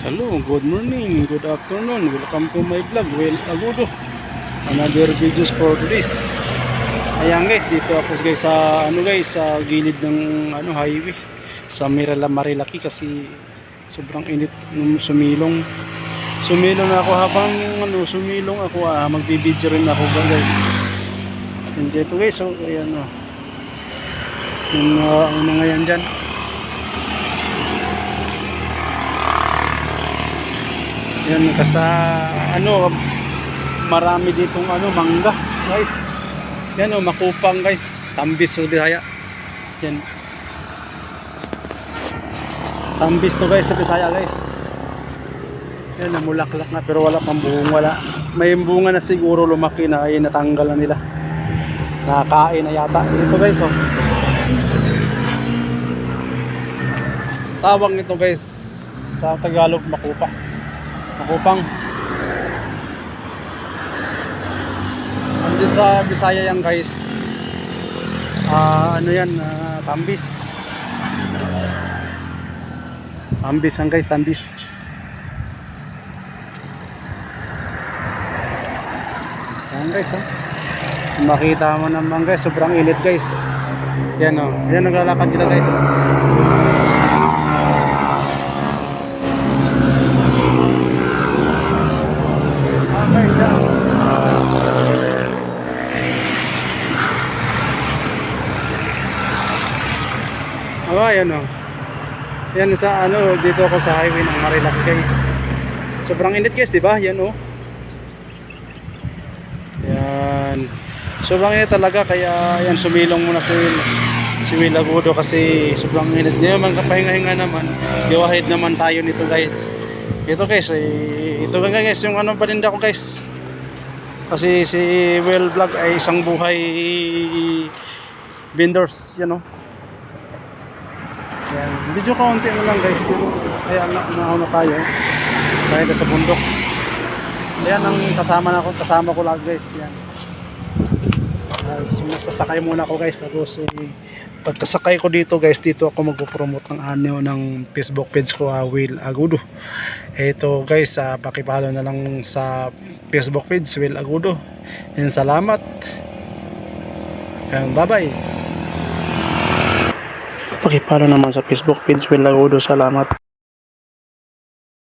Hello, good morning, good afternoon. Welcome to my vlog, Well Agudo. Another videos for this. Ayan guys, dito ako guys sa sa gilid ng highway sa Marilaki kasi sobrang init nung sumilong. Sumilong na ako habang sumilong ako, magbibideo rin ako guys. And dito guys, so ayan yung mga yan dyan. Yan kasi marami ditong mangga guys. Yan makupang guys, tambis sa Bisaya. Yan. Tambis to guys sa Bisaya guys. Yan namulaklak na pero wala pang bunga, may bunga na siguro lumaki na ay natanggal na nila. Nakakain na yata dito guys Tawag nito guys sa Tagalog makupang. Andito sa Bisaya yan guys. Tambis. Tambis yan guys, tambis. Yan guys makita mo naman guys, sobrang init guys. Yan yan naglalakad sila guys guys yan. Ayan yan sa dito ako sa highway ng Marilaki guys. Sobrang init guys, di ba? Yan yan, sobrang init talaga kaya yan sumilong muna si Will Agudo kasi sobrang init niya. Magkapahinga-hinga naman, giwahid naman tayo nito guys. Ito guys, ito guys yung paninda ko guys. Kasi si Will Vlog ay isang buhay vendors, yan yan, medyo kaunti na lang guys pero kaya nauna tayo kahit sa bundok. Ayan ang kasama ko lang guys. Yan, sasakay muna ako guys, tapos pagkasakay ko dito guys, dito ako magpo-promote ng Facebook page ko, Will Agudo. Ito guys, pakipalo na lang sa Facebook page Will Agudo. Yan, salamat. Yan, bye bye. Pakipalo naman sa Facebook page Will Agudo. Salamat.